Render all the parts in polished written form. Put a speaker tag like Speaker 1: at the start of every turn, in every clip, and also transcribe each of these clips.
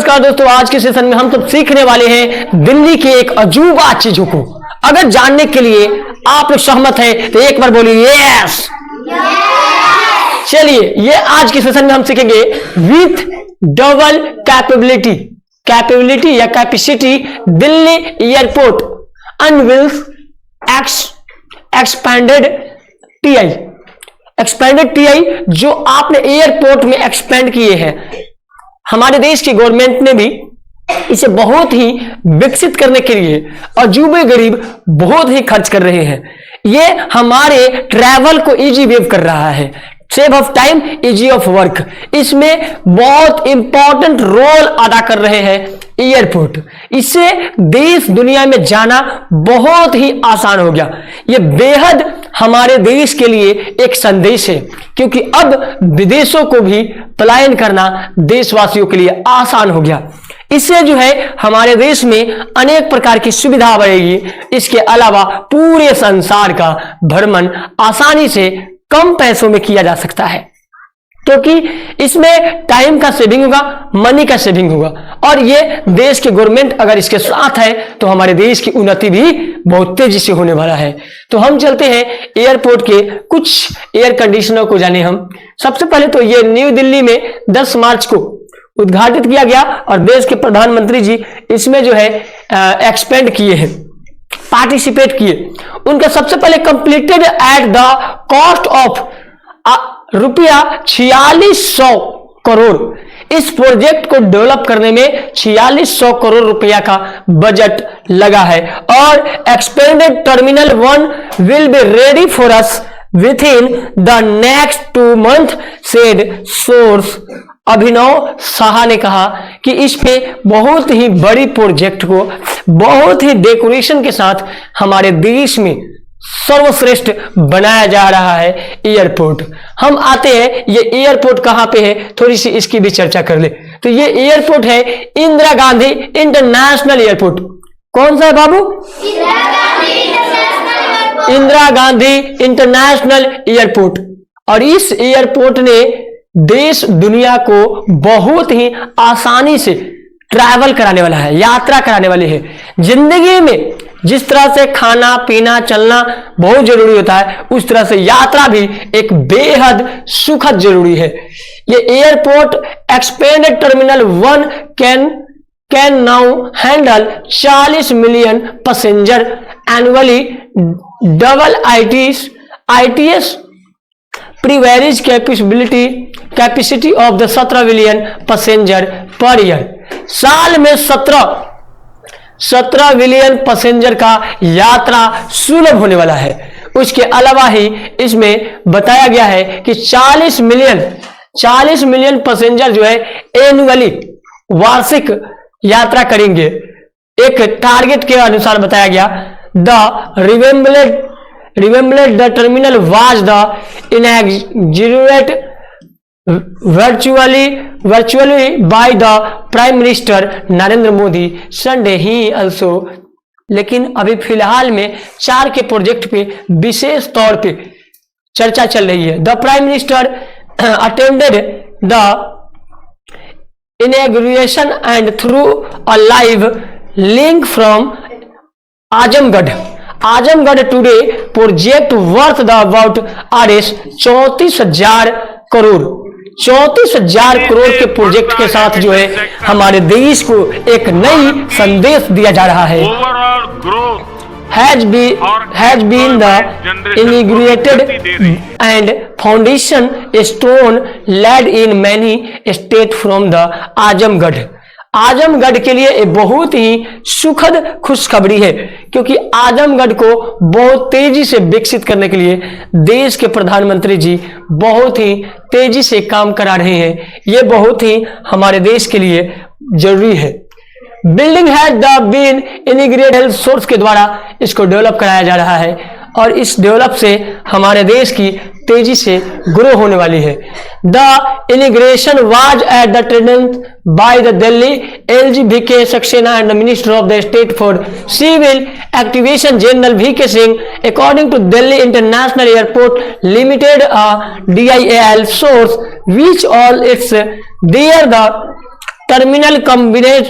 Speaker 1: नमस्कार दोस्तों, आज के सेशन में हम सब सीखने वाले हैं दिल्ली के एक अजूबा चीजों को। अगर जानने के लिए आप लोग सहमत हैं तो एक बार बोलिए यस। चलिए, ये आज के सेशन में हम सीखेंगे विथ डबल कैपेबिलिटी या capacity Delhi airport unveils expanded TI जो आपने एयरपोर्ट में एक्सपेंड किए हैं। हमारे देश की गवर्नमेंट ने भी इसे बहुत ही विकसित करने के लिए अजूबे गरीब बहुत ही खर्च कर रहे हैं। ये हमारे ट्रैवल को इजी वेव कर रहा है, save of time, easy of work. इसमें बहुत इंपॉर्टेंट रोल अदा कर रहे हैं एयरपोर्ट। इससे देश दुनिया में जाना बहुत ही आसान हो गया। ये बेहद हमारे देश के लिए एक संदेश है, क्योंकि अब विदेशों को भी पलायन करना देशवासियों के लिए आसान हो गया। इससे जो है हमारे देश में अनेक प्रकार की सुविधा बढ़ेगी। इसके अलावा पूरे संसार का भ्रमण आसानी से कम पैसों में किया जा सकता है, क्योंकि इसमें टाइम का सेविंग होगा, मनी का सेविंग होगा। और ये देश के गवर्नमेंट अगर इसके साथ है तो हमारे देश की उन्नति भी बहुत तेजी से होने वाला है। तो हम चलते हैं एयरपोर्ट के कुछ एयर कंडीशनर को जाने हम। सबसे पहले तो ये न्यू दिल्ली में 10 मार्च को उद्घाटित किया गया और देश के प्रधानमंत्री जी इसमें जो है एक्सपेंड किए हैं, पार्टिसिपेट किए। उनका सबसे पहले completed at the cost of ₹4600 crore. इस प्रोजेक्ट को डेवलप करने में 4600 करोड़ रुपया का बजट लगा है। और expanded terminal 1 will be ready for us within the next 2 months, said source. Abhinav Saha ने कहा कि इस पे बहुत ही बड़ी प्रोजेक्ट को बहुत ही डेकोरेशन के साथ हमारे देश में सर्वश्रेष्ठ बनाया जा रहा है एयरपोर्ट। हम आते हैं ये एयरपोर्ट कहां पे है, थोड़ी सी इसकी भी चर्चा कर ले। तो ये एयरपोर्ट है इंदिरा गांधी इंटरनेशनल एयरपोर्ट। कौन सा है बाबू? Indira Gandhi international airport. और इस एयरपोर्ट ने देश दुनिया को बहुत ही आसानी से ट्रैवल कराने वाला है, यात्रा कराने वाली है। जिंदगी में जिस तरह से खाना पीना चलना बहुत जरूरी होता है, उस तरह से यात्रा भी एक बेहद सुखद जरूरी है। ये airport expanded terminal 1 can now handle 40 million passenger annually, double ITS previous capacity of the 17 million passenger per year. साल में 17 मिलियन पैसेंजर का यात्रा सुलभ होने वाला है। उसके अलावा ही इसमें बताया गया है कि 40 मिलियन पैसेंजर जो है एनुअली वार्षिक यात्रा करेंगे। एक टारगेट के अनुसार बताया गया। The remembered the terminal was the inaugurated virtually by the prime minister Narendra Modi Sunday he also. लेकिन अभी फिलहाल में 4 के प्रोजेक्ट पे विशेष तौर पे चर्चा चल रही है। The prime minister attended the inauguration and through a live link from Azamgarh today project worth the about ₹34,000 crore. 34,000 crore के प्रोजेक्ट के साथ जो है हमारे देश को एक नई संदेश दिया जा रहा है। has been the inaugurated and foundation stone laid in many states from the Azamgarh के लिए एक बहुत ही सुखद खुशखबरी है, क्योंकि आजमगढ़ को बहुत तेजी से विकसित करने के लिए देश के प्रधानमंत्री जी बहुत ही तेजी से काम करा रहे हैं। ये बहुत ही हमारे देश के लिए जरूरी है। Building has been integrated health source के द्वारा इसको डेवलप कराया जा रहा है और इस डेवलप से हमारे देश की तेजी से ग्रो होने वाली है। The inauguration was at the attendance by the Delhi LG Saxena and the minister of the state for civil aviation general VK Singh according to Delhi international airport limited DIAL source which all its there the terminal combined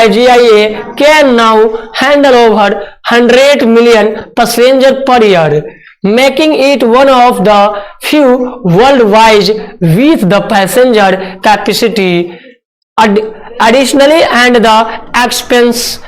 Speaker 1: IGIA can now handle over 100 million passengers per year, making it one of the few worldwide with the passenger capacity. Additionally, and the expense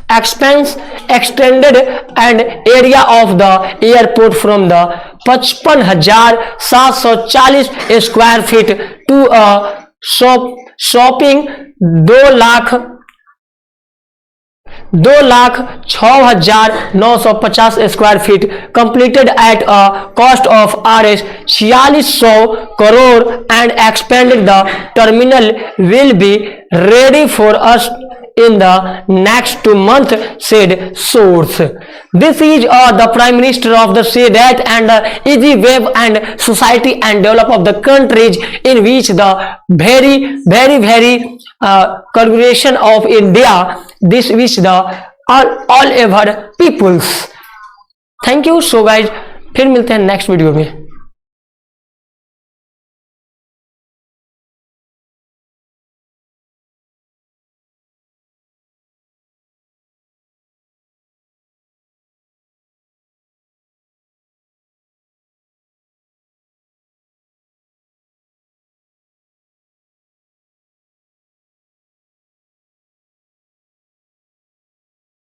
Speaker 1: extended and area of the airport from the 55,740 square feet to a shopping 2,06,950 square feet, completed at a cost of Rs 4600 crore, and expanded. The terminal will be ready for us in the next 2 months, said source. This is the Prime Minister of the say that and the easy wave and society and develop of the countries in which the very congregation of India, this which the all over peoples. Thank you. So guys फिर मिलते हैं next video में।